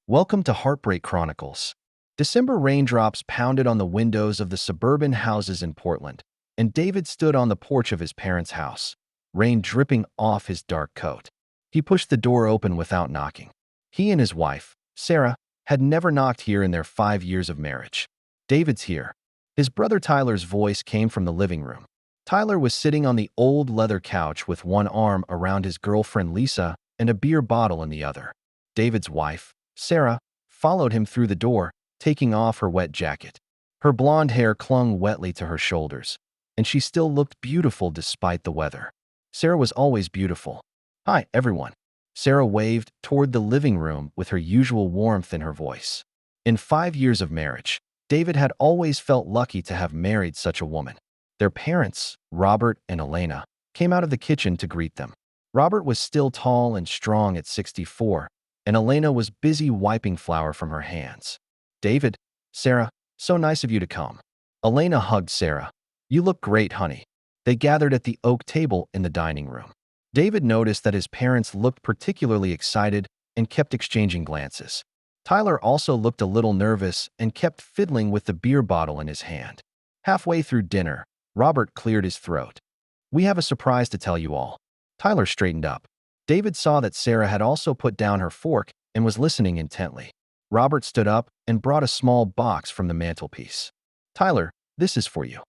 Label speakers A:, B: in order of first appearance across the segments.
A: Welcome to Heartbreak Chronicles. December raindrops pounded on the windows of the suburban houses in Portland, and David stood on the porch of his parents' house, rain dripping off his dark coat. He pushed the door open without knocking. He and his wife, Sarah, had never knocked here in their 5 years of marriage. David's here. His brother Tyler's voice came from the living room. Tyler was sitting on the old leather couch with one arm around his girlfriend Lisa and a beer bottle in the other. David's wife, Sarah, followed him through the door, taking off her wet jacket. Her blonde hair clung wetly to her shoulders, and she still looked beautiful despite the weather. Sarah was always beautiful. "Hi, everyone." Sarah waved toward the living room with her usual warmth in her voice. In 5 years of marriage, David had always felt lucky to have married such a woman. Their parents, Robert and Elena, came out of the kitchen to greet them. Robert was still tall and strong at 64, and Elena was busy wiping flour from her hands. "David, Sarah, so nice of you to come." Elena hugged Sarah. "You look great, honey." They gathered at the oak table in the dining room. David noticed that his parents looked particularly excited and kept exchanging glances. Tyler also looked a little nervous and kept fiddling with the beer bottle in his hand. Halfway through dinner, Robert cleared his throat. "We have a surprise to tell you all." Tyler straightened up. David saw that Sarah had also put down her fork and was listening intently. Robert stood up and brought a small box from the mantelpiece. "Tyler, this is for you."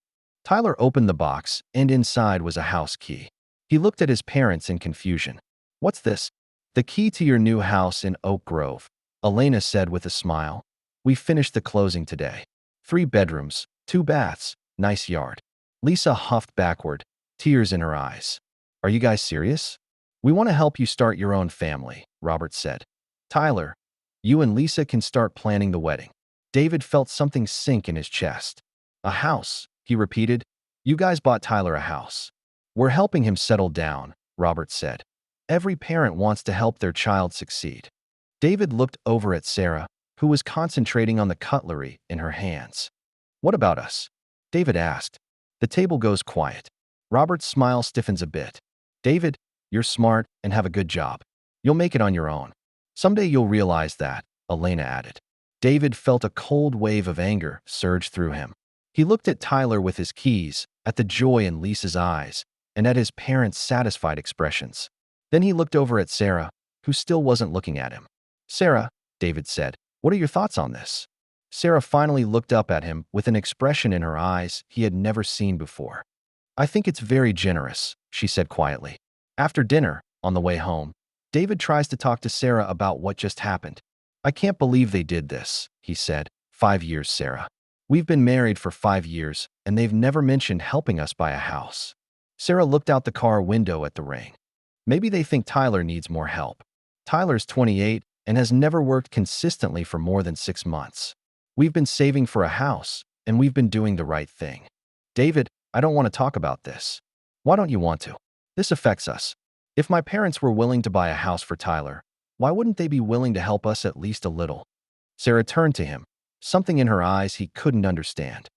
A: Tyler opened the box, and inside was a house key. He looked at his parents in confusion. "What's this?" "The key to your new house in Oak Grove," Elena said with a smile. "We finished the closing today. 3 bedrooms, 2 baths, nice yard." Lisa huffed backward, tears in her eyes. "Are you guys serious?" "We want to help you start your own family," Robert said. "Tyler, you and Lisa can start planning the wedding." David felt something sink in his chest. "A house," he repeated. "You guys bought Tyler a house." "We're helping him settle down," Robert said. "Every parent wants to help their child succeed." David looked over at Sarah, who was concentrating on the cutlery in her hands. "What about us?" David asked. The table goes quiet. Robert's smile stiffens a bit. "David, you're smart and have a good job. You'll make it on your own. Someday you'll realize that," Elena added. David felt a cold wave of anger surge through him. He looked at Tyler with his keys, at the joy in Lisa's eyes, and at his parents' satisfied expressions. Then he looked over at Sarah, who still wasn't looking at him. "Sarah," David said, "what are your thoughts on this?" Sarah finally looked up at him with an expression in her eyes he had never seen before. "I think it's very generous," she said quietly. After dinner, on the way home, David tries to talk to Sarah about what just happened. "I can't believe they did this," he said. "5 years, Sarah. We've been married for 5 years, and they've never mentioned helping us buy a house." Sarah looked out the car window at the rain. "Maybe they think Tyler needs more help. Tyler's 28 and has never worked consistently for more than 6 months. We've been saving for a house, and we've been doing the right thing." "David, I don't want to talk about this." "Why don't you want to? This affects us. If my parents were willing to buy a house for Tyler, why wouldn't they be willing to help us at least a little?" Sarah turned to him, something in her eyes he couldn't understand.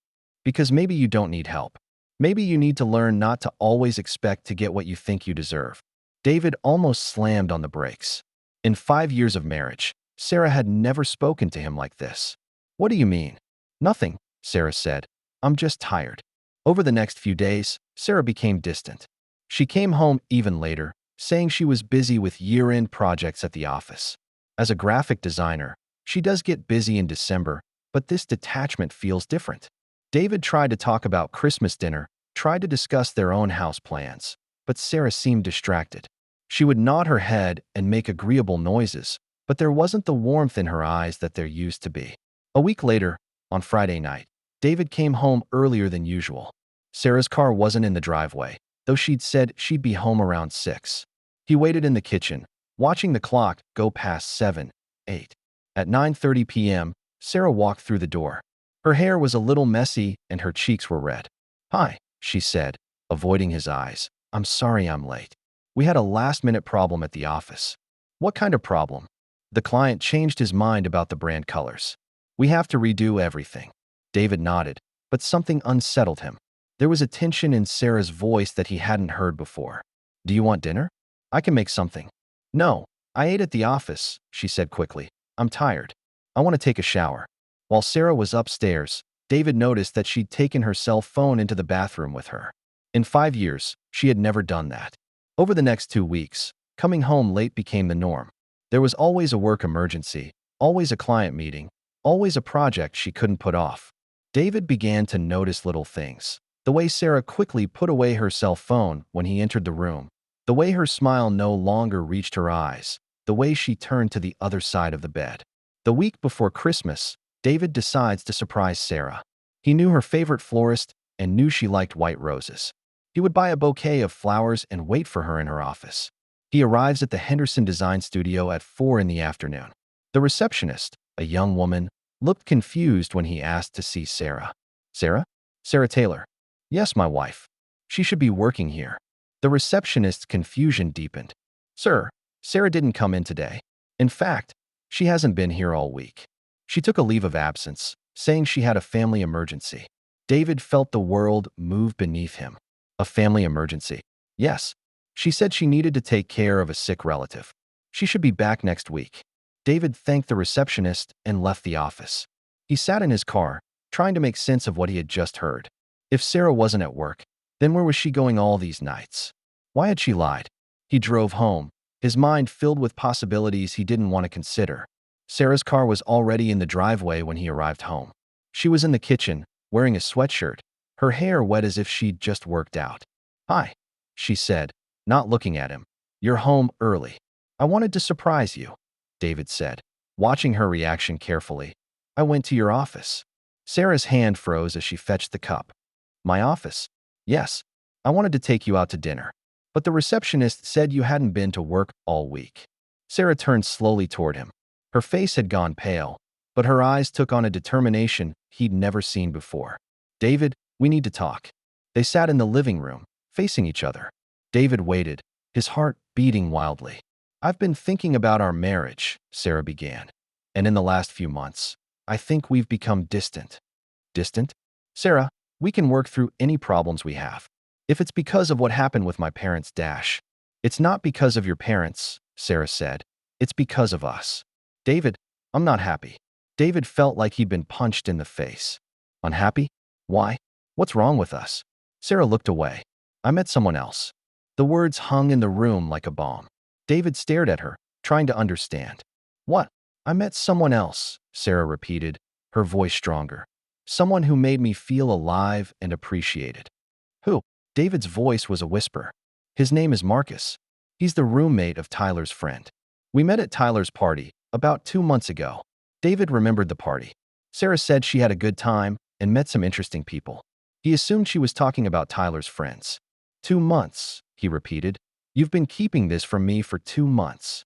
A: "Because maybe you don't need help. Maybe you need to learn not to always expect to get what you think you deserve." David almost slammed on the brakes. In 5 years of marriage, Sarah had never spoken to him like this. "What do you mean?" "Nothing," Sarah said. "I'm just tired." Over the next few days, Sarah became distant. She came home even later, saying she was busy with year-end projects at the office. As a graphic designer, she does get busy in December, but this detachment feels different. David tried to talk about Christmas dinner, tried to discuss their own house plans, but Sarah seemed distracted. She would nod her head and make agreeable noises, but there wasn't the warmth in her eyes that there used to be. A week later, on Friday night, David came home earlier than usual. Sarah's car wasn't in the driveway, though she'd said she'd be home around 6. He waited in the kitchen, watching the clock go past 7, 8. At 9:30 p.m., Sarah walked through the door. Her hair was a little messy and her cheeks were red. "Hi," she said, avoiding his eyes. "I'm sorry I'm late. We had a last-minute problem at the office." "What kind of problem?" "The client changed his mind about the brand colors. We have to redo everything." David nodded, but something unsettled him. There was a tension in Sarah's voice that he hadn't heard before. "Do you want dinner? I can make something." "No, I ate at the office," she said quickly. I'm tired. I want to take a shower. While Sarah was upstairs, David noticed that she'd taken her cell phone into the bathroom with her. In 5 years, she had never done that. Over the next 2 weeks, coming home late became the norm. There was always a work emergency, always a client meeting, always a project she couldn't put off. David began to notice little things. The way Sarah quickly put away her cell phone when he entered the room. The way her smile no longer reached her eyes. The way she turned to the other side of the bed. The week before Christmas, David decides to surprise Sarah. He knew her favorite florist and knew she liked white roses. He would buy a bouquet of flowers and wait for her in her office. He arrives at the Henderson Design Studio at 4 in the afternoon. The receptionist, a young woman, looked confused when he asked to see Sarah. Sarah? Sarah Taylor. Yes, my wife. She should be working here. The receptionist's confusion deepened. Sir, Sarah didn't come in today. In fact, she hasn't been here all week. She took a leave of absence, saying she had a family emergency. David felt the world move beneath him. A family emergency? Yes. She said she needed to take care of a sick relative. She should be back next week. David thanked the receptionist and left the office. He sat in his car, trying to make sense of what he had just heard. If Sarah wasn't at work, then where was she going all these nights? Why had she lied? He drove home, his mind filled with possibilities he didn't want to consider. Sarah's car was already in the driveway when he arrived home. She was in the kitchen, wearing a sweatshirt, her hair wet as if she'd just worked out. Hi, she said, not looking at him. You're home early. I wanted to surprise you, David said, watching her reaction carefully. I went to your office. Sarah's hand froze as she fetched the cup. My office? Yes. I wanted to take you out to dinner. But the receptionist said you hadn't been to work all week. Sarah turned slowly toward him. Her face had gone pale, but her eyes took on a determination he'd never seen before. David, we need to talk. They sat in the living room, facing each other. David waited, his heart beating wildly. I've been thinking about our marriage, Sarah began. And in the last few months, I think we've become distant. Distant? Sarah, we can work through any problems we have. If it's because of what happened with my parents, it's not because of your parents, Sarah said. It's because of us. David, I'm not happy. David felt like he'd been punched in the face. Unhappy? Why? What's wrong with us? Sarah looked away. I met someone else. The words hung in the room like a bomb. David stared at her, trying to understand. What? I met someone else, Sarah repeated, her voice stronger. Someone who made me feel alive and appreciated. Who? David's voice was a whisper. His name is Marcus. He's the roommate of Tyler's friend. We met at Tyler's party about 2 months ago. David remembered the party. Sarah said she had a good time and met some interesting people. He assumed she was talking about Tyler's friends. 2 months, he repeated. You've been keeping this from me for 2 months.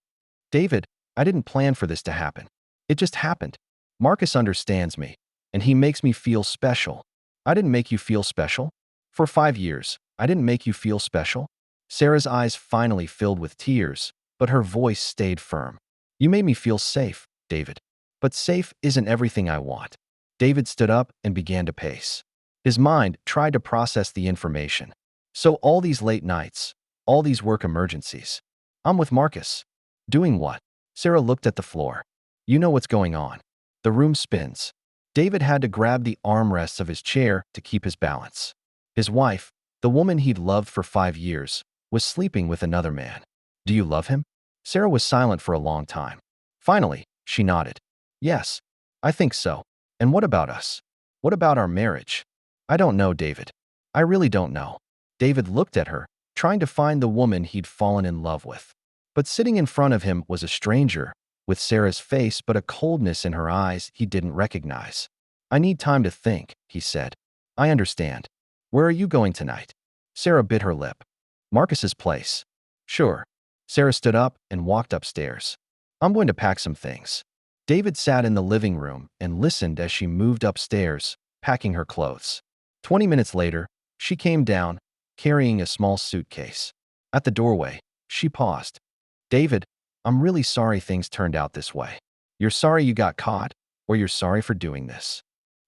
A: David, I didn't plan for this to happen. It just happened. Marcus understands me, and he makes me feel special. I didn't make you feel special. For 5 years, I didn't make you feel special. Sarah's eyes finally filled with tears, but her voice stayed firm. You made me feel safe, David. But safe isn't everything I want. David stood up and began to pace. His mind tried to process the information. So all these late nights, all these work emergencies. I'm with Marcus. Doing what? Sarah looked at the floor. You know what's going on. The room spins. David had to grab the armrests of his chair to keep his balance. His wife, the woman he'd loved for 5 years, was sleeping with another man. Do you love him? Sarah was silent for a long time. Finally, she nodded. Yes, I think so. And what about us? What about our marriage? I don't know, David. I really don't know. David looked at her, trying to find the woman he'd fallen in love with. But sitting in front of him was a stranger, with Sarah's face but a coldness in her eyes he didn't recognize. I need time to think, he said. I understand. Where are you going tonight? Sarah bit her lip. Marcus's place. Sure. Sarah stood up and walked upstairs. I'm going to pack some things. David sat in the living room and listened as she moved upstairs, packing her clothes. 20 minutes later, she came down, carrying a small suitcase. At the doorway, she paused. David, I'm really sorry things turned out this way. You're sorry you got caught, or you're sorry for doing this?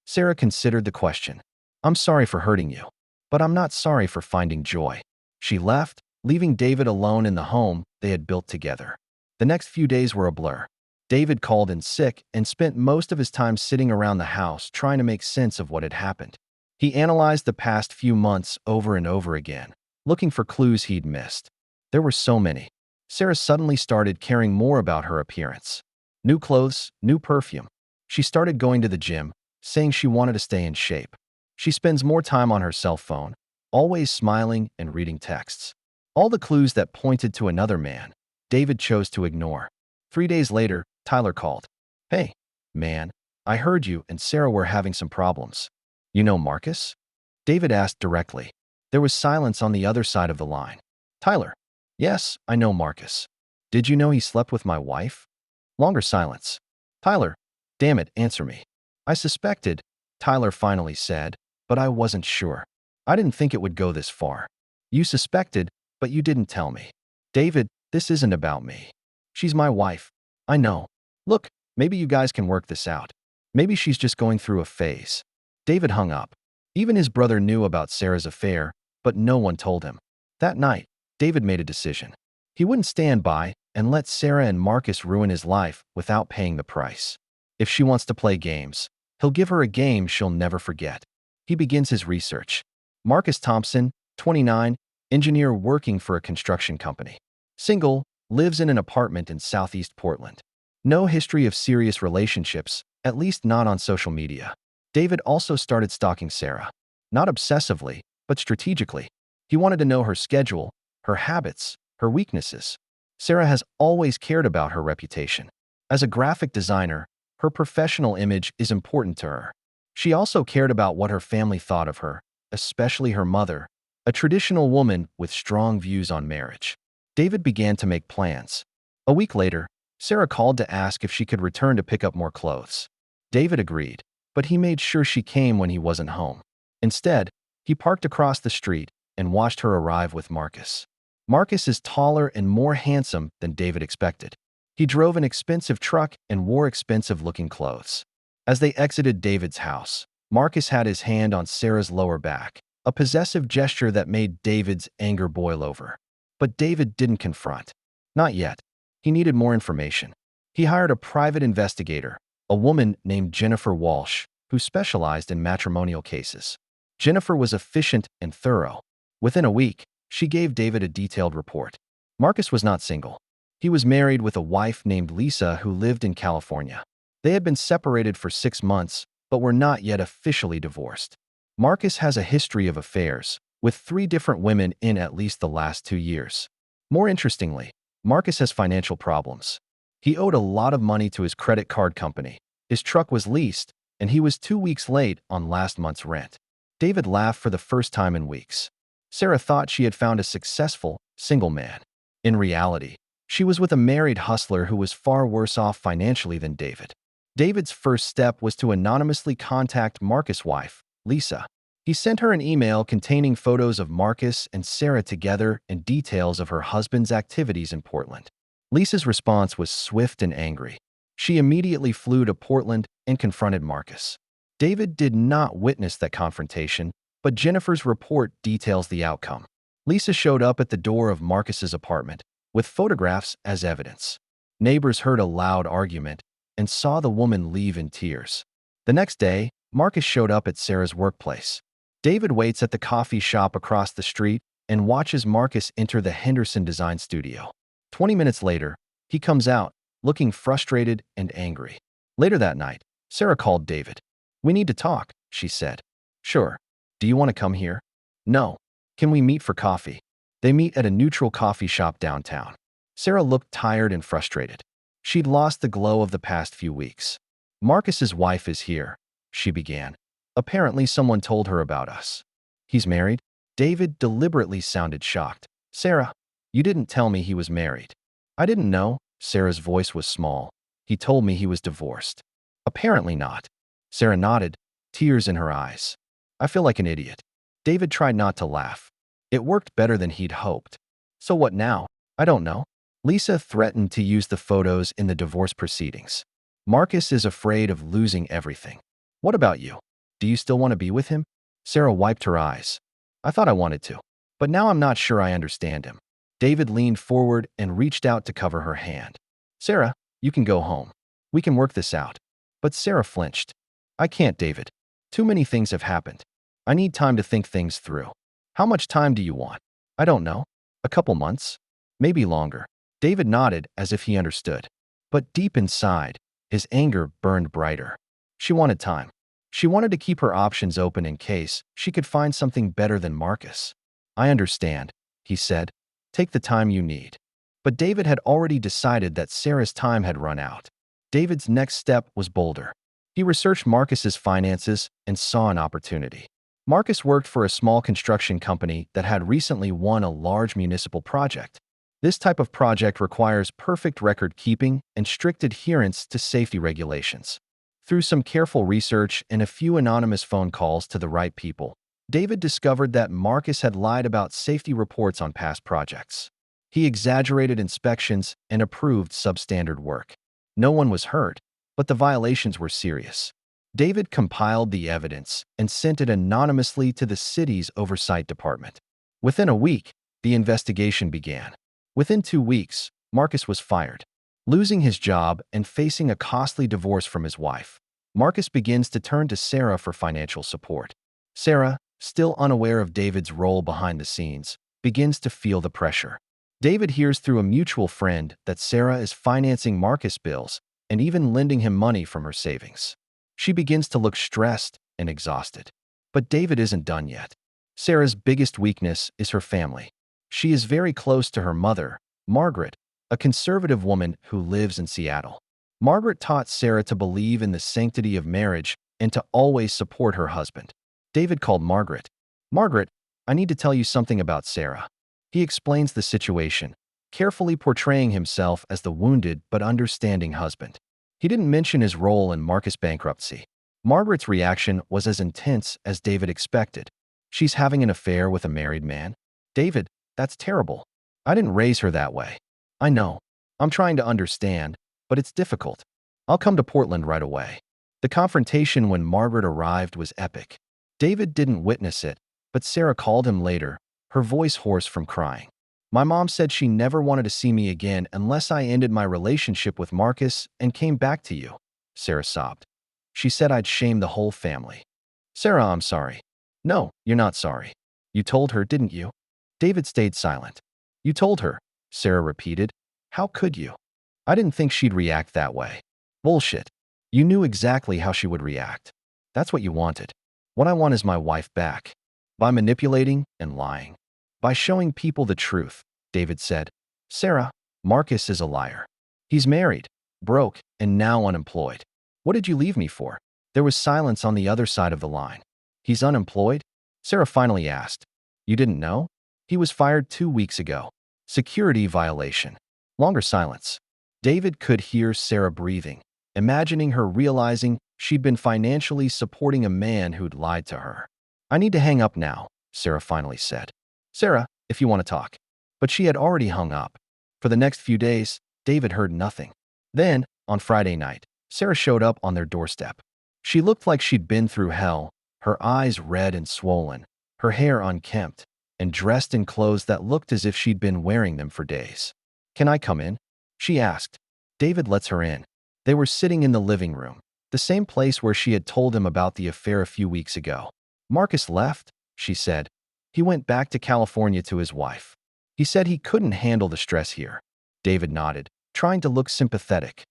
A: Sarah considered the question. I'm sorry for hurting you, but I'm not sorry for finding joy. She left, leaving David alone in the home they had built together. The next few days were a blur. David called in sick and spent most of his time sitting around the house trying to make sense of what had happened. He analyzed the past few months over and over again, looking for clues he'd missed. There were so many. Sarah suddenly started caring more about her appearance. New clothes, new perfume. She started going to the gym, saying she wanted to stay in shape. She spends more time on her cell phone, always smiling and reading texts. All the clues that pointed to another man, David chose to ignore. 3 days later, Tyler called. "Hey, man, I heard you and Sarah were having some problems. You know Marcus?" David asked directly. There was silence on the other side of the line. Tyler: "Yes, I know Marcus. Did you know he slept with my wife?" Longer silence. Tyler: "Damn it, answer me." "I suspected," Tyler finally said, "but I wasn't sure. I didn't think it would go this far." "You suspected, but you didn't tell me." "David, this isn't about me. She's my wife. I know. Look, maybe you guys can work this out. Maybe she's just going through a phase." David hung up. Even his brother knew about Sarah's affair, but no one told him. That night, David made a decision. He wouldn't stand by and let Sarah and Marcus ruin his life without paying the price. If she wants to play games, he'll give her a game she'll never forget. He begins his research. Marcus Thompson, 29, engineer working for a construction company. Single, lives in an apartment in Southeast Portland. No history of serious relationships, at least not on social media. David also started stalking Sarah. Not obsessively, but strategically. He wanted to know her schedule, her habits, her weaknesses. Sarah has always cared about her reputation. As a graphic designer, her professional image is important to her. She also cared about what her family thought of her, especially her mother, a traditional woman with strong views on marriage. David began to make plans. A week later, Sarah called to ask if she could return to pick up more clothes. David agreed, but he made sure she came when he wasn't home. Instead, he parked across the street and watched her arrive with Marcus. Marcus is taller and more handsome than David expected. He drove an expensive truck and wore expensive-looking clothes. As they exited David's house, Marcus had his hand on Sarah's lower back, a possessive gesture that made David's anger boil over. But David didn't confront. Not yet. He needed more information. He hired a private investigator, a woman named Jennifer Walsh, who specialized in matrimonial cases. Jennifer was efficient and thorough. Within a week, she gave David a detailed report. Marcus was not single. He was married with a wife named Lisa who lived in California. They had been separated for 6 months, but were not yet officially divorced. Marcus has a history of affairs, with 3 different women in at least the last 2 years. More interestingly, Marcus has financial problems. He owed a lot of money to his credit card company, his truck was leased, and he was 2 weeks late on last month's rent. David laughed for the first time in weeks. Sarah thought she had found a successful, single man. In reality, she was with a married hustler who was far worse off financially than David. David's first step was to anonymously contact Marcus' wife, Lisa. He sent her an email containing photos of Marcus and Sarah together and details of her husband's activities in Portland. Lisa's response was swift and angry. She immediately flew to Portland and confronted Marcus. David did not witness that confrontation, but Jennifer's report details the outcome. Lisa showed up at the door of Marcus's apartment, with photographs as evidence. Neighbors heard a loud argument and saw the woman leave in tears. The next day, Marcus showed up at Sarah's workplace. David waits at the coffee shop across the street and watches Marcus enter the Henderson Design Studio. 20 minutes later, he comes out, looking frustrated and angry. Later that night, Sarah called David. "We need to talk," she said. "Sure. Do you want to come here?" "No. Can we meet for coffee?" They meet at a neutral coffee shop downtown. Sarah looked tired and frustrated. She'd lost the glow of the past few weeks. "Marcus's wife is here," she began. "Apparently someone told her about us." "He's married?" David deliberately sounded shocked. "Sarah, you didn't tell me he was married." "I didn't know." Sarah's voice was small. "He told me he was divorced." "Apparently not." Sarah nodded, tears in her eyes. "I feel like an idiot." David tried not to laugh. It worked better than he'd hoped. "So what now?" "I don't know." Lisa threatened to use the photos in the divorce proceedings. "Marcus is afraid of losing everything." "What about you? Do you still want to be with him?" Sarah wiped her eyes. "I thought I wanted to, but now I'm not sure I understand him." David leaned forward and reached out to cover her hand. "Sarah, you can go home. We can work this out. But Sarah flinched. I can't, David. Too many things have happened. I need time to think things through. How much time do you want? I don't know. A couple months? Maybe longer. David nodded as if he understood. But deep inside, his anger burned brighter. She wanted time. She wanted to keep her options open in case she could find something better than Marcus. I understand, he said. Take the time you need. But David had already decided that Sarah's time had run out. David's next step was bolder. He researched Marcus's finances and saw an opportunity. Marcus worked for a small construction company that had recently won a large municipal project. This type of project requires perfect record keeping and strict adherence to safety regulations. Through some careful research and a few anonymous phone calls to the right people, David discovered that Marcus had lied about safety reports on past projects. He exaggerated inspections and approved substandard work. No one was hurt, but the violations were serious. David compiled the evidence and sent it anonymously to the city's oversight department. Within a week, the investigation began. Within 2 weeks, Marcus was fired. Losing his job and facing a costly divorce from his wife, Marcus begins to turn to Sarah for financial support. Sarah, still unaware of David's role behind the scenes, begins to feel the pressure. David hears through a mutual friend that Sarah is financing Marcus' bills and even lending him money from her savings. She begins to look stressed and exhausted. But David isn't done yet. Sarah's biggest weakness is her family. She is very close to her mother, Margaret, a conservative woman who lives in Seattle. Margaret taught Sarah to believe in the sanctity of marriage and to always support her husband. David called Margaret. Margaret, I need to tell you something about Sarah. He explains the situation, carefully portraying himself as the wounded but understanding husband. He didn't mention his role in Marcus' bankruptcy. Margaret's reaction was as intense as David expected. She's having an affair with a married man? David, that's terrible. I didn't raise her that way. I know. I'm trying to understand, but it's difficult. I'll come to Portland right away. The confrontation when Margaret arrived was epic. David didn't witness it, but Sarah called him later, her voice hoarse from crying. My mom said she never wanted to see me again unless I ended my relationship with Marcus and came back to you, Sarah sobbed. She said I'd shame the whole family. Sarah, I'm sorry. No, you're not sorry. You told her, didn't you? David stayed silent. You told her, Sarah repeated. How could you? I didn't think she'd react that way. Bullshit. You knew exactly how she would react. That's what you wanted. What I want is my wife back. By manipulating and lying. By showing people the truth, David said. Sarah, Marcus is a liar. He's married, broke, and now unemployed. What did you leave me for? There was silence on the other side of the line. He's unemployed? Sarah finally asked. You didn't know? He was fired 2 weeks ago. Security violation. Longer silence. David could hear Sarah breathing, imagining her realizing she'd been financially supporting a man who'd lied to her. I need to hang up now, Sarah finally said. Sarah, if you want to talk. But she had already hung up. For the next few days, David heard nothing. Then, on Friday night, Sarah showed up on their doorstep. She looked like she'd been through hell, her eyes red and swollen, her hair unkempt, and dressed in clothes that looked as if she'd been wearing them for days. Can I come in? She asked. David lets her in. They were sitting in the living room, the same place where she had told him about the affair a few weeks ago. Marcus left, she said. He went back to California to his wife. He said he couldn't handle the stress here. David nodded, trying to look sympathetic.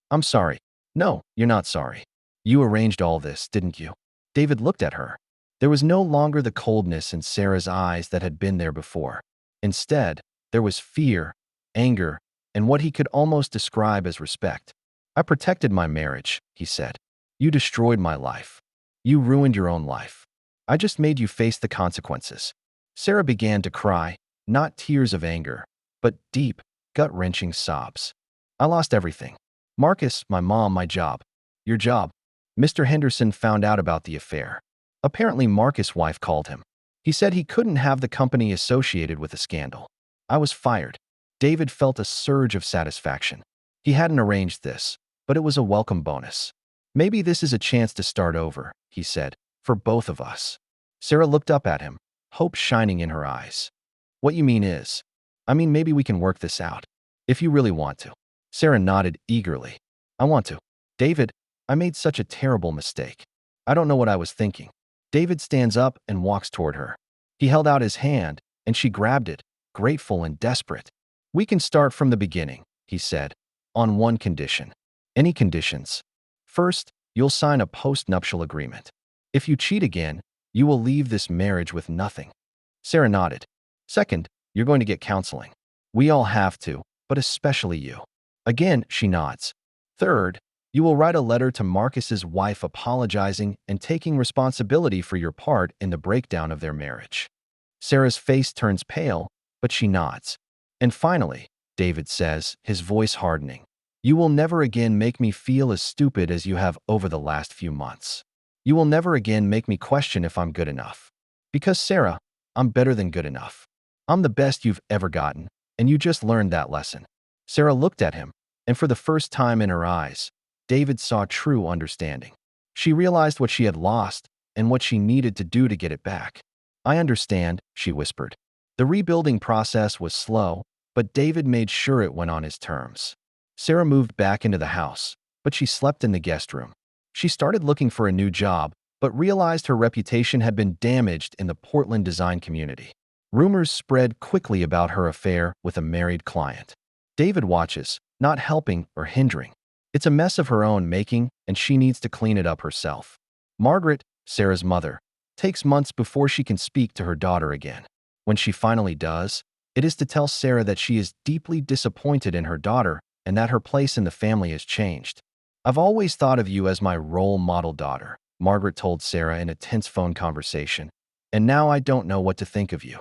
A: I'm sorry. No, you're not sorry. You arranged all this, didn't you? David looked at her. There was no longer the coldness in Sarah's eyes that had been there before. Instead, there was fear, anger, and what he could almost describe as respect. I protected my marriage, he said. You destroyed my life. You ruined your own life. I just made you face the consequences. Sarah began to cry, not tears of anger, but deep, gut-wrenching sobs. I lost everything. Marcus, my mom, my job. Your job. Mr. Henderson found out about the affair. Apparently Marcus' wife called him. He said he couldn't have the company associated with the scandal. I was fired. David felt a surge of satisfaction. He hadn't arranged this, but it was a welcome bonus. Maybe this is a chance to start over, he said, for both of us. Sarah looked up at him, hope shining in her eyes. What you mean is, I mean maybe we can work this out. If you really want to. Sarah nodded eagerly. I want to. David, I made such a terrible mistake. I don't know what I was thinking. David stands up and walks toward her. He held out his hand, and she grabbed it, grateful and desperate. We can start from the beginning, he said, on one condition. Any conditions? First, you'll sign a post-nuptial agreement. If you cheat again, you will leave this marriage with nothing. Sarah nodded. Second, you're going to get counseling. We all have to, but especially you. Again, she nods. Third, you will write a letter to Marcus's wife apologizing and taking responsibility for your part in the breakdown of their marriage. Sarah's face turns pale, but she nods. And finally, David says, his voice hardening, you will never again make me feel as stupid as you have over the last few months. You will never again make me question if I'm good enough. Because, Sarah, I'm better than good enough. I'm the best you've ever gotten, and you just learned that lesson. Sarah looked at him, and for the first time in her eyes, David saw true understanding. She realized what she had lost and what she needed to do to get it back. I understand, she whispered. The rebuilding process was slow, but David made sure it went on his terms. Sarah moved back into the house, but she slept in the guest room. She started looking for a new job, but realized her reputation had been damaged in the Portland design community. Rumors spread quickly about her affair with a married client. David watches, not helping or hindering. It's a mess of her own making, and she needs to clean it up herself. Margaret, Sarah's mother, takes months before she can speak to her daughter again. When she finally does, it is to tell Sarah that she is deeply disappointed in her daughter and that her place in the family has changed. I've always thought of you as my role model daughter, Margaret told Sarah in a tense phone conversation, and now I don't know what to think of you.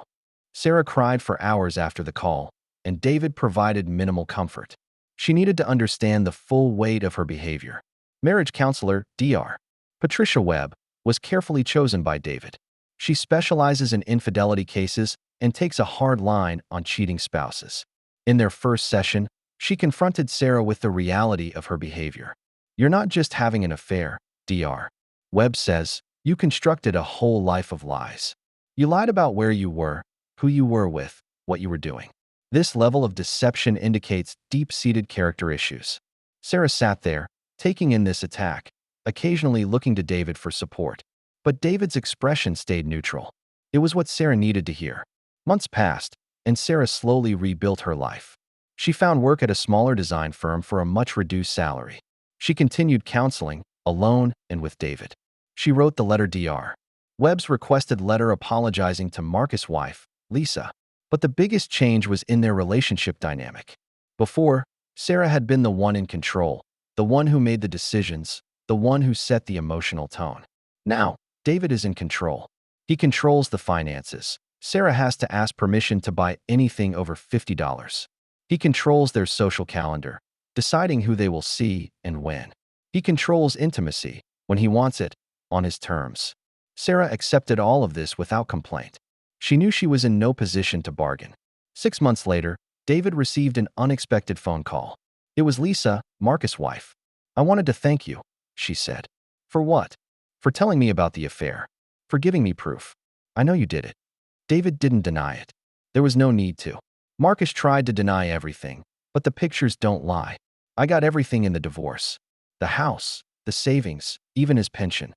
A: Sarah cried for hours after the call, and David provided minimal comfort. She needed to understand the full weight of her behavior. Marriage counselor, Dr. Patricia Webb, was carefully chosen by David. She specializes in infidelity cases and takes a hard line on cheating spouses. In their first session, she confronted Sarah with the reality of her behavior. You're not just having an affair, Dr. Webb says. You constructed a whole life of lies. You lied about where you were, who you were with, what you were doing. This level of deception indicates deep-seated character issues. Sarah sat there, taking in this attack, occasionally looking to David for support. But David's expression stayed neutral. It was what Sarah needed to hear. Months passed, and Sarah slowly rebuilt her life. She found work at a smaller design firm for a much-reduced salary. She continued counseling, alone and with David. She wrote the letter Dr. Webb's requested letter apologizing to Marcus' wife, Lisa. But the biggest change was in their relationship dynamic. Before, Sarah had been the one in control, the one who made the decisions, the one who set the emotional tone. Now, David is in control. He controls the finances. Sarah has to ask permission to buy anything over $50. He controls their social calendar, deciding who they will see and when. He controls intimacy, when he wants it, on his terms. Sarah accepted all of this without complaint. She knew she was in no position to bargain. 6 months later, David received an unexpected phone call. It was Lisa, Marcus' wife. I wanted to thank you, she said. For what? For telling me about the affair. For giving me proof. I know you did it. David didn't deny it. There was no need to. Marcus tried to deny everything, but the pictures don't lie. I got everything in the divorce. The house, the savings, even his pension.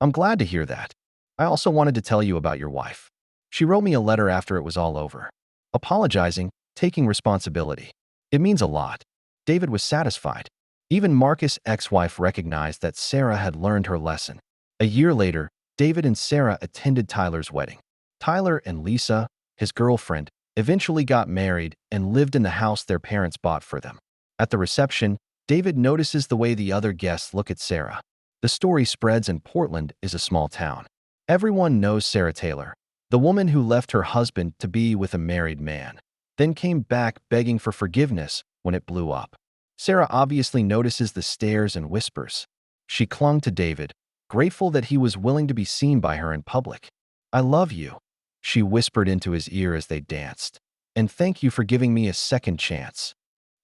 A: I'm glad to hear that. I also wanted to tell you about your wife. She wrote me a letter after it was all over. Apologizing, taking responsibility. It means a lot. David was satisfied. Even Marcus' ex-wife recognized that Sarah had learned her lesson. A year later, David and Sarah attended Tyler's wedding. Tyler and Lisa, his girlfriend, eventually got married and lived in the house their parents bought for them. At the reception, David notices the way the other guests look at Sarah. The story spreads, and Portland is a small town. Everyone knows Sarah Taylor, the woman who left her husband to be with a married man, then came back begging for forgiveness when it blew up. Sarah obviously notices the stares and whispers. She clung to David, grateful that he was willing to be seen by her in public. I love you, she whispered into his ear as they danced. And thank you for giving me a second chance.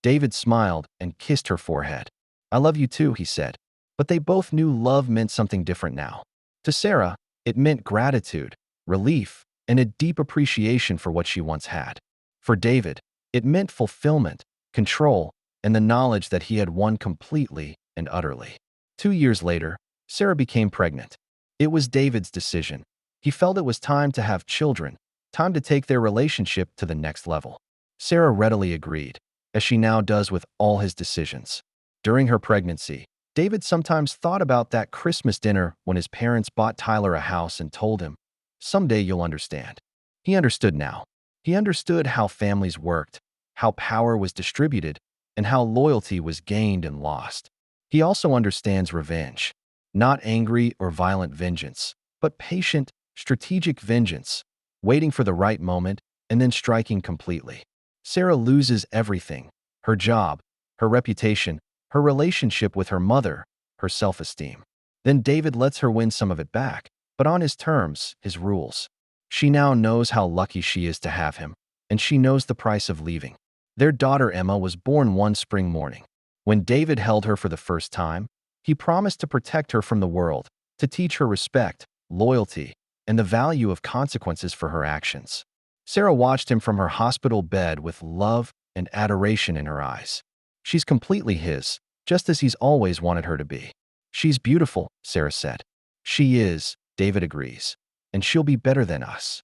A: David smiled and kissed her forehead. I love you too, he said. But they both knew love meant something different now. To Sarah, it meant gratitude, relief, and a deep appreciation for what she once had. For David, it meant fulfillment, control, and the knowledge that he had won completely and utterly. 2 years later, Sarah became pregnant. It was David's decision. He felt it was time to have children, time to take their relationship to the next level. Sarah readily agreed, as she now does with all his decisions. During her pregnancy, David sometimes thought about that Christmas dinner when his parents bought Tyler a house and told him, "Someday you'll understand." He understood now. He understood how families worked, how power was distributed, and how loyalty was gained and lost. He also understands revenge. Not angry or violent vengeance, but patient, strategic vengeance, waiting for the right moment and then striking completely. Sarah loses everything: her job, her reputation, her relationship with her mother, her self-esteem. Then David lets her win some of it back, but on his terms, his rules. She now knows how lucky she is to have him, and she knows the price of leaving. Their daughter Emma was born one spring morning. When David held her for the first time, he promised to protect her from the world, to teach her respect, loyalty, and the value of consequences for her actions. Sarah watched him from her hospital bed with love and adoration in her eyes. She's completely his, just as he's always wanted her to be. She's beautiful, Sarah said. She is, David agrees. And she'll be better than us.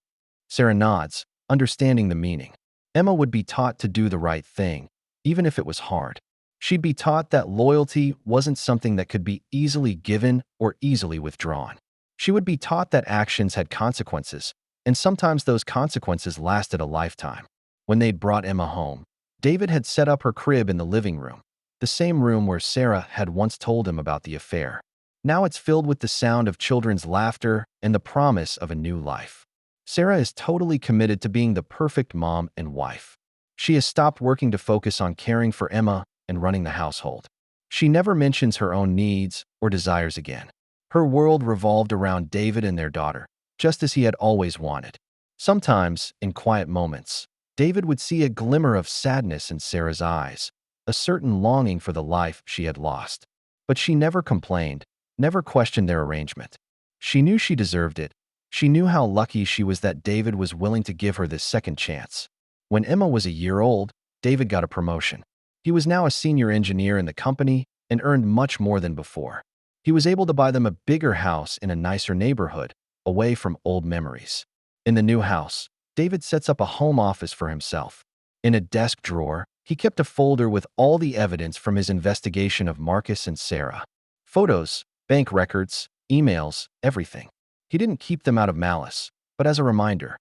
A: Sarah nods, understanding the meaning. Emma would be taught to do the right thing, even if it was hard. She'd be taught that loyalty wasn't something that could be easily given or easily withdrawn. She would be taught that actions had consequences, and sometimes those consequences lasted a lifetime. When they'd brought Emma home, David had set up her crib in the living room, the same room where Sarah had once told him about the affair. Now it's filled with the sound of children's laughter and the promise of a new life. Sarah is totally committed to being the perfect mom and wife. She has stopped working to focus on caring for Emma and running the household. She never mentions her own needs or desires again. Her world revolved around David and their daughter, just as he had always wanted. Sometimes, in quiet moments, David would see a glimmer of sadness in Sarah's eyes, a certain longing for the life she had lost. But she never complained, never questioned their arrangement. She knew she deserved it. She knew how lucky she was that David was willing to give her this second chance. When Emma was a year old, David got a promotion. He was now a senior engineer in the company and earned much more than before. He was able to buy them a bigger house in a nicer neighborhood, away from old memories. In the new house, David sets up a home office for himself. In a desk drawer, he kept a folder with all the evidence from his investigation of Marcus and Sarah. Photos, bank records, emails, everything. He didn't keep them out of malice, but as a reminder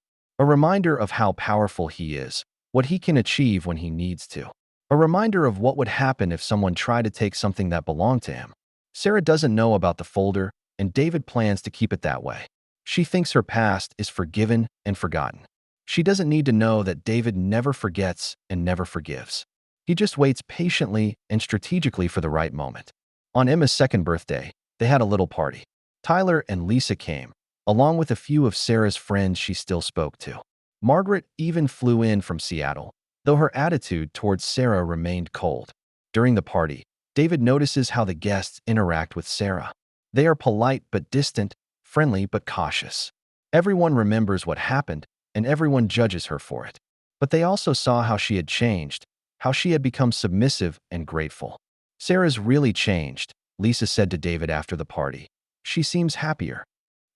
A: of how powerful he is, what he can achieve when he needs to. A reminder of what would happen if someone tried to take something that belonged to him. Sarah doesn't know about the folder, and David plans to keep it that way. She thinks her past is forgiven and forgotten. She doesn't need to know that David never forgets and never forgives. He just waits patiently and strategically for the right moment. On Emma's second birthday, they had a little party. Tyler and Lisa came, along with a few of Sarah's friends she still spoke to. Margaret even flew in from Seattle, though her attitude towards Sarah remained cold. During the party, David notices how the guests interact with Sarah. They are polite but distant, friendly but cautious. Everyone remembers what happened, and everyone judges her for it. But they also saw how she had changed, how she had become submissive and grateful. "Sarah's really changed," Lisa said to David after the party. "She seems happier."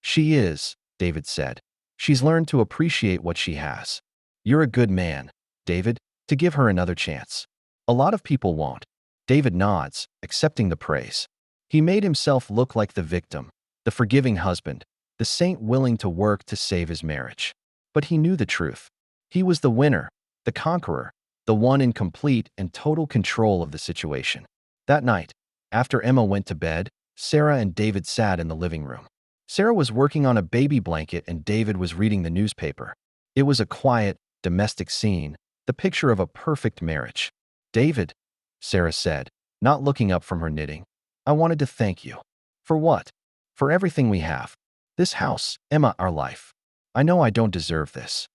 A: "She is," David said. "She's learned to appreciate what she has." "You're a good man, David, to give her another chance. A lot of people won't." David nods, accepting the praise. He made himself look like the victim, the forgiving husband, the saint willing to work to save his marriage. But he knew the truth. He was the winner, the conqueror, the one in complete and total control of the situation. That night, after Emma went to bed, Sarah and David sat in the living room. Sarah was working on a baby blanket and David was reading the newspaper. It was a quiet, domestic scene, the picture of a perfect marriage. "David," Sarah said, not looking up from her knitting, "I wanted to thank you." "For what?" "For everything we have. This house, Emma, our life. I know I don't deserve this."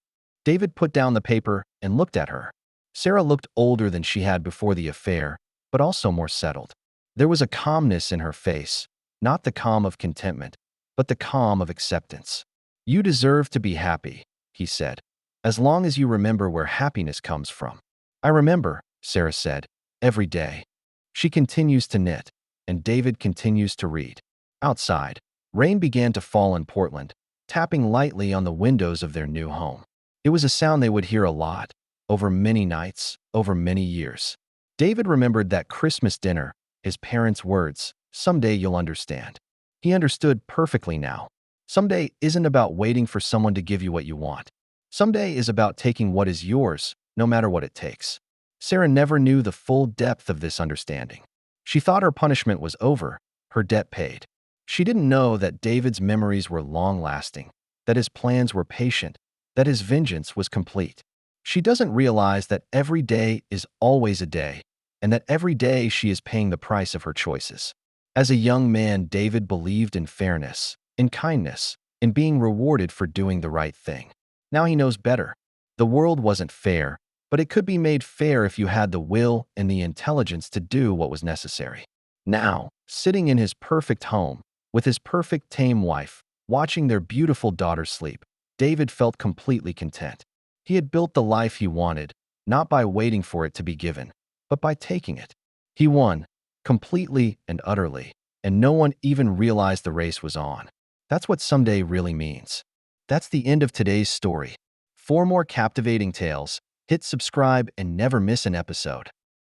A: David put down the paper and looked at her. Sarah looked older than she had before the affair, but also more settled. There was a calmness in her face, not the calm of contentment, but the calm of acceptance. "You deserve to be happy," he said, "as long as you remember where happiness comes from." "I remember," Sarah said, "every day." She continues to knit. and David continues to read. Outside, rain began to fall in Portland, tapping lightly on the windows of their new home. It was a sound they would hear a lot, over many nights, over many years. David remembered that Christmas dinner, his parents' words, "Someday you'll understand." He understood perfectly now. Someday isn't about waiting for someone to give you what you want. Someday is about taking what is yours, no matter what it takes. Sarah never knew the full depth of this understanding. She thought her punishment was over, her debt paid. She didn't know that David's memories were long-lasting, that his plans were patient, that his vengeance was complete. She doesn't realize that every day is always a day, and that every day she is paying the price of her choices. As a young man, David believed in fairness, in kindness, in being rewarded for doing the right thing. Now he knows better. The world wasn't fair, but it could be made fair if you had the will and the intelligence to do what was necessary. Now, sitting in his perfect home, with his perfect tame wife, watching their beautiful daughter sleep, David felt completely content. He had built the life he wanted, not by waiting for it to be given, but by taking it. He won, completely and utterly, and no one even realized the race was on. That's what someday really means. That's the end of today's story. For more captivating tales, hit subscribe and never miss an episode.